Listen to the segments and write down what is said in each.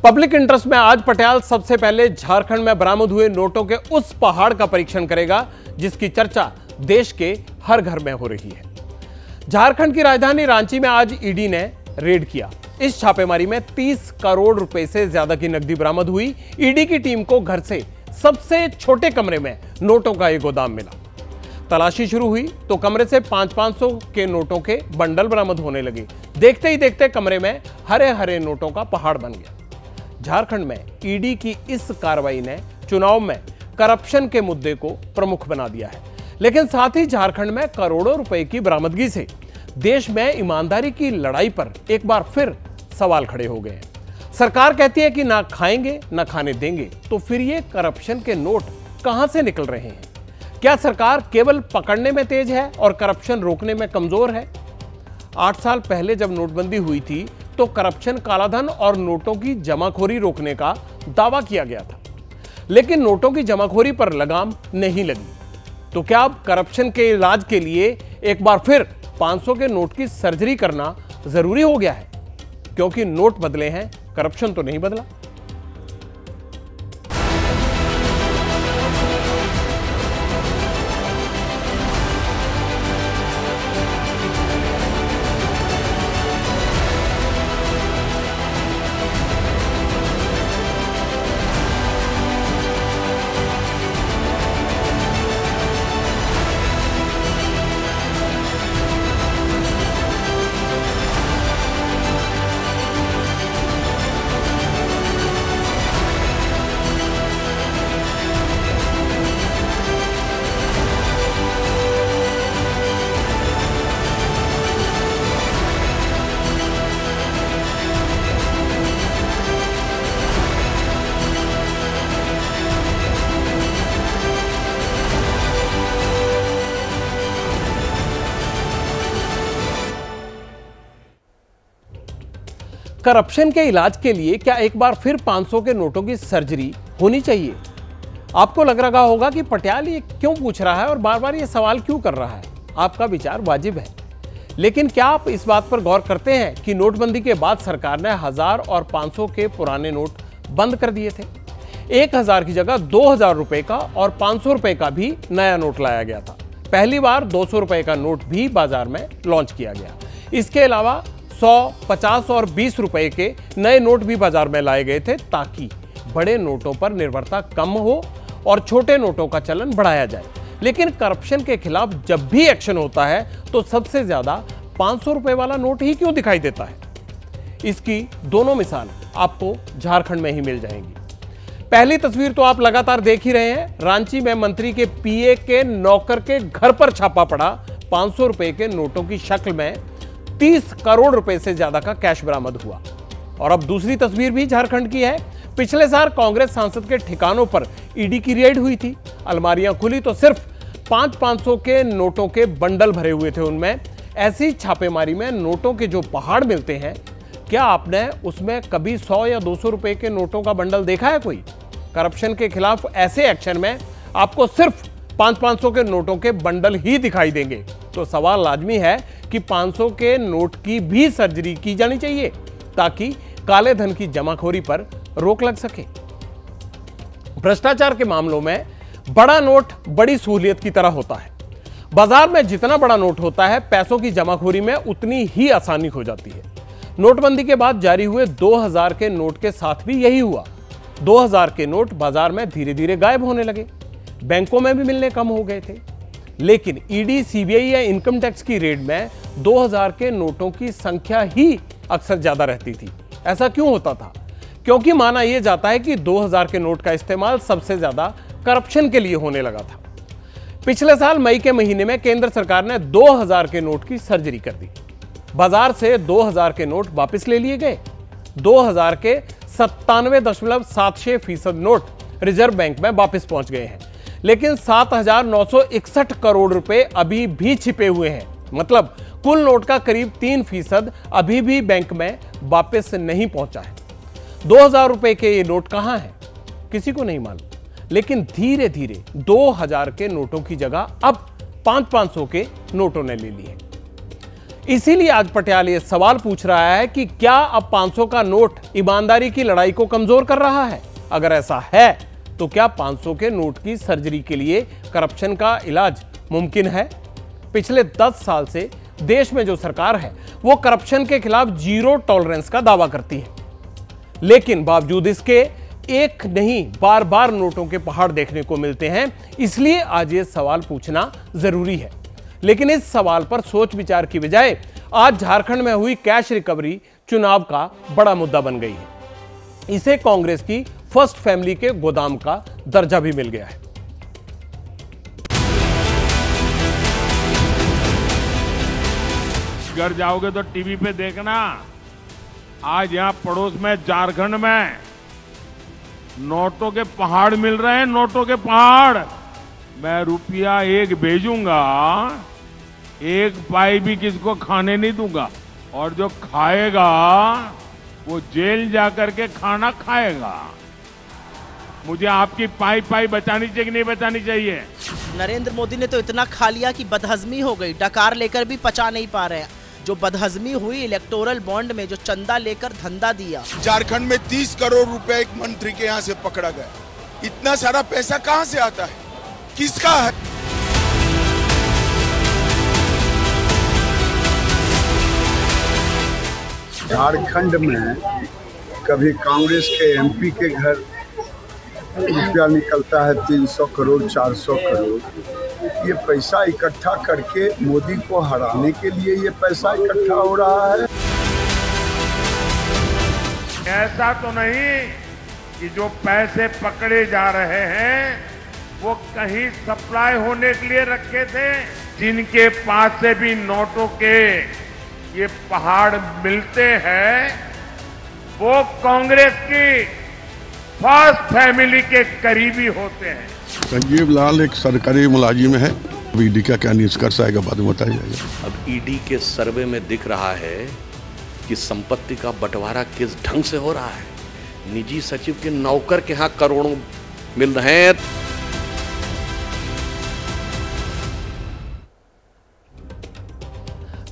Public interest में आज पटियाल सबसे पहले झारखंड में बरामद हुए नोटों के उस पहाड़ का परीक्षण करेगा जिसकी चर्चा देश के हर घर में हो रही है। झारखंड की राजधानी रांची में आज ईडी ने रेड किया। इस छापेमारी में 30 करोड़ रुपए से ज्यादा की नकदी बरामद हुई। ईडी की टीम को घर से सबसे छोटे कमरे में नोटों का एक गोदाम मिला। तलाशी शुरू हुई तो कमरे से 500 के नोटों के बंडल बरामद होने लगे। देखते ही देखते कमरे में हरे हरे नोटों का पहाड़ बन गया। झारखंड में ईडी की इस कार्रवाई ने चुनाव में करप्शन के मुद्दे को प्रमुख बना दिया है, लेकिन साथ ही झारखंड में करोड़ों रुपए की बरामदगी से देश में ईमानदारी की लड़ाई पर एक बार फिर सवाल खड़े हो गए हैं। सरकार कहती है कि ना खाएंगे ना खाने देंगे, तो फिर ये करप्शन के नोट कहां से निकल रहे हैं? क्या सरकार केवल पकड़ने में तेज है और करप्शन रोकने में कमजोर है? 8 साल पहले जब नोटबंदी हुई थी तो करप्शन, कालाधन और नोटों की जमाखोरी रोकने का दावा किया गया था, लेकिन नोटों की जमाखोरी पर लगाम नहीं लगी। तो क्या अब करप्शन के इलाज के लिए एक बार फिर 500 के नोट की सर्जरी करना जरूरी हो गया है? क्योंकि नोट बदले हैं, करप्शन तो नहीं बदला। करप्शन के इलाज के लिए क्या एक बार फिर 500 के नोटों की सर्जरी होनी चाहिए? आपको लग रहा होगा कि पटियाल ये क्यों पूछ रहा है और बार बार ये सवाल क्यों कर रहा है। आपका विचार वाजिब है, लेकिन क्या आप इस बात पर गौर करते हैं कि नोटबंदी के बाद सरकार ने 1000 और 500 के पुराने नोट बंद कर दिए थे। 1000 की जगह 2000 रुपए का और 500 रुपए का भी नया नोट लाया गया था। पहली बार 200 रुपए का नोट भी बाजार में लॉन्च किया गया। इसके अलावा 100, 50 और 20 रुपए के नए नोट भी बाजार में लाए गए थे, ताकि बड़े नोटों पर निर्भरता कम हो और छोटे नोटों का चलन बढ़ाया जाए। लेकिन करप्शन के खिलाफ जब भी एक्शन होता है तो सबसे ज्यादा 500 रुपए वाला नोट ही क्यों दिखाई देता है? इसकी दोनों मिसाल आपको झारखंड में ही मिल जाएंगी। पहली तस्वीर तो आप लगातार देख ही रहे हैं। रांची में मंत्री के पीए के नौकर के घर पर छापा पड़ा। 500 रुपए के नोटों की शक्ल में 30 करोड़ रुपए से ज्यादा का कैश बरामद हुआ। और अब दूसरी तस्वीर भी झारखंड की है। पिछले साल कांग्रेस सांसद के ठिकानों पर ईडी की रेड हुई थी। अलमारियां खुली तो सिर्फ 500 के नोटों के बंडल भरे हुए थे उनमें। ऐसी छापेमारी में नोटों के जो पहाड़ मिलते हैं, क्या आपने उसमें कभी 100 या 200 रुपए के नोटों का बंडल देखा है कोई? करप्शन के खिलाफ ऐसे एक्शन में आपको सिर्फ 500 के नोटों के बंडल ही दिखाई देंगे। तो सवाल लाजमी है कि 500 के नोट की भी सर्जरी की जानी चाहिए, ताकि काले धन की जमाखोरी पर रोक लग सके। भ्रष्टाचार के मामलों में बड़ा नोट बड़ी सहूलियत की तरह होता है। बाजार में जितना बड़ा नोट होता है, पैसों की जमाखोरी में उतनी ही आसानी हो जाती है। नोटबंदी के बाद जारी हुए 2000 के नोट के साथ भी यही हुआ। 2000 के नोट बाजार में धीरे धीरे गायब होने लगे। बैंकों में भी मिलने कम हो गए थे। लेकिन ईडी, सीबीआई या इनकम टैक्स की रेड में 2000 के नोटों की संख्या ही अक्सर ज्यादा रहती थी। ऐसा क्यों होता था? क्योंकि माना यह जाता है कि 2000 के नोट का इस्तेमाल सबसे ज्यादा करप्शन के लिए होने लगा था। पिछले साल मई के महीने में केंद्र सरकार ने 2000 के नोट की सर्जरी कर दी। बाजार से 2000 के नोट वापस ले लिए गए। 2000 के 97.76% नोट रिजर्व बैंक में वापस पहुंच गए हैं, लेकिन 7,961 करोड़ रुपए अभी भी छिपे हुए हैं। मतलब कुल नोट का करीब 3% अभी भी बैंक में वापस नहीं पहुंचा है। 2000 रुपए के ये नोट कहां हैं? किसी को नहीं मालूम। लेकिन धीरे धीरे 2000 के नोटों की जगह अब 500 के नोटों ने ले ली है। इसीलिए आज पटियाल ये सवाल पूछ रहा है कि क्या अब 500 का नोट ईमानदारी की लड़ाई को कमजोर कर रहा है? अगर ऐसा है तो क्या 500 के नोट की सर्जरी के लिए करप्शन का इलाज मुमकिन है? पिछले 10 साल से देश में जो सरकार है वो करप्शन के खिलाफ जीरो टॉलरेंस का दावा करती है, लेकिन बावजूद इसके एक नहीं बार बार नोटों के पहाड़ देखने को मिलते हैं। इसलिए आज ये सवाल पूछना जरूरी है। लेकिन इस सवाल पर सोच विचार की बजाय आज झारखंड में हुई कैश रिकवरी चुनाव का बड़ा मुद्दा बन गई है। इसे कांग्रेस की फर्स्ट फैमिली के गोदाम का दर्जा भी मिल गया है। घर जाओगे तो टीवी पे देखना, आज यहां पड़ोस में झारखंड में नोटों के पहाड़ मिल रहे हैं, नोटों के पहाड़। मैं रुपया एक भेजूंगा, एक पाई भी किसको खाने नहीं दूंगा, और जो खाएगा वो जेल जाकर के खाना खाएगा। मुझे आपकी पाई पाई बचानी चाहिए कि नहीं बचानी चाहिए? नरेंद्र मोदी ने तो इतना खा लिया कि बदहजमी हो गई, डकार लेकर भी पचा नहीं पा रहे हैं। जो बदहजमी हुई इलेक्टोरल बॉन्ड में, जो चंदा लेकर धंधा दिया। झारखंड में 30 करोड़ रुपए एक मंत्री के यहाँ से पकड़ा गया। इतना सारा पैसा कहाँ से आता है, किसका है? झारखंड में कभी कांग्रेस के एमपी के घर रुपया निकलता है 300 करोड़ 400 करोड़। ये पैसा इकट्ठा करके मोदी को हराने के लिए ये पैसा इकट्ठा हो रहा है। ऐसा तो नहीं कि जो पैसे पकड़े जा रहे हैं वो कहीं सप्लाई होने के लिए रखे थे। जिनके पास से भी नोटों के ये पहाड़ मिलते हैं वो कांग्रेस की फर्स्ट फैमिली के करीबी होते हैं। संजीव लाल एक सरकारी मुलाजिम है। ईडी का क्या निष्कर्ष आएगा बाद में बताया जाएगा। अब ईडी के सर्वे में दिख रहा है कि संपत्ति का बंटवारा किस ढंग से हो रहा है। निजी सचिव के नौकर के यहाँ करोड़ों मिल रहे हैं।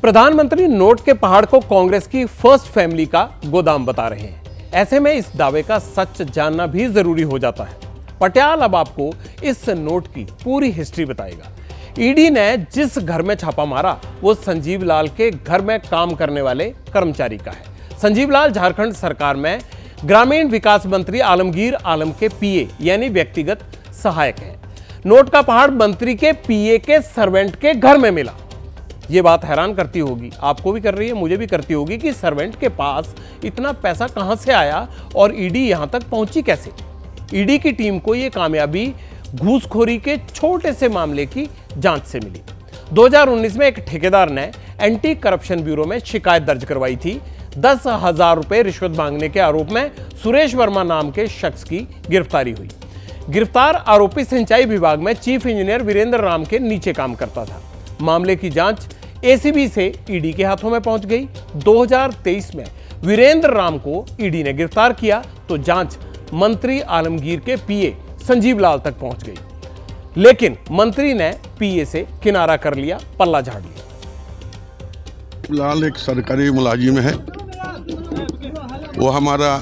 प्रधानमंत्री नोट के पहाड़ को कांग्रेस की फर्स्ट फैमिली का गोदाम बता रहे हैं। ऐसे में इस दावे का सच जानना भी जरूरी हो जाता है। पटियाल अब आपको इस नोट की पूरी हिस्ट्री बताएगा। ईडी ने जिस घर में छापा मारा वो संजीव लाल के घर में काम करने वाले कर्मचारी का है। संजीव लाल झारखंड सरकार में ग्रामीण विकास मंत्री आलमगीर आलम के पीए यानी व्यक्तिगत सहायक हैं। नोट का पहाड़ मंत्री के पीए के सर्वेंट के घर में मिला। ये बात हैरान करती होगी, आपको भी कर रही है, मुझे भी करती होगी कि सर्वेंट के पास इतना पैसा कहां से आया और ईडी यहां तक पहुंची कैसे। ईडी की टीम को यह कामयाबी घूसखोरी के छोटे से मामले की जांच से मिली। 2019 में एक ठेकेदार ने एंटी करप्शन ब्यूरो में शिकायत दर्ज करवाई थी। 10,000 रुपए रिश्वत मांगने के आरोप में सुरेश वर्मा नाम के शख्स की गिरफ्तारी हुई। गिरफ्तार आरोपी सिंचाई विभाग में चीफ इंजीनियर वीरेंद्र राम के नीचे काम करता था। मामले की जांच एसीबी से ईडी के हाथों में पहुंच गई। 2023 में वीरेंद्र राम को ईडी ने गिरफ्तार किया तो जांच मंत्री आलमगीर के पीए संजीव लाल तक पहुंच गई, लेकिन मंत्री ने पीए से किनारा कर लिया, पल्ला झाड़ लिया। लाल एक सरकारी मुलाजिम है, वो हमारा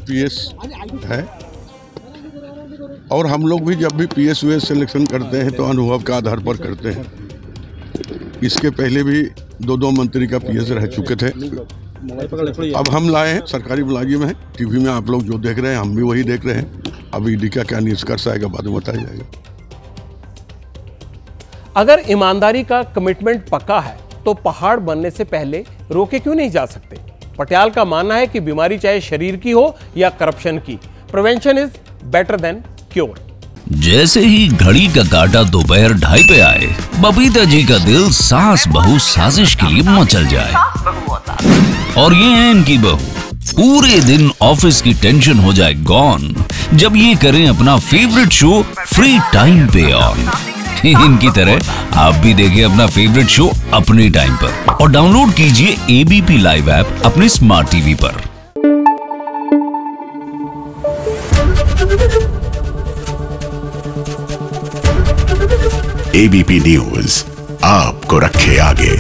पीएस है और हम लोग भी जब भी पीएस यूएस सिलेक्शन करते हैं तो अनुभव के आधार पर करते हैं। इसके पहले भी 2 मंत्री का पीएस रह चुके थे। अब हम लाए हैं, सरकारी मुलाजिम है। टीवी में आप लोग जो देख रहे हैं हम भी वही देख रहे हैं। अब ईडी का क्या निष्कर्ष आएगा बाद में बताया जाएगा। अगर ईमानदारी का कमिटमेंट पक्का है तो पहाड़ बनने से पहले रोके क्यों नहीं जा सकते? पटियाल का मानना है कि बीमारी चाहे शरीर की हो या करप्शन की, prevention is better than cure. जैसे ही घड़ी का काटा दोपहर 2:30 पे आए, बबीता जी का दिल सास बहू साजिश के लिए मचल जाए। और ये है इनकी बहू, पूरे दिन ऑफिस की टेंशन हो जाए गॉन जब ये करें अपना फेवरेट शो फ्री टाइम पे ऑन। इनकी तरह आप भी देखिए अपना फेवरेट शो अपने टाइम पर और डाउनलोड कीजिए एबीपी लाइव ऐप अपने स्मार्ट टीवी पर। एबीपी न्यूज आपको रखे आगे।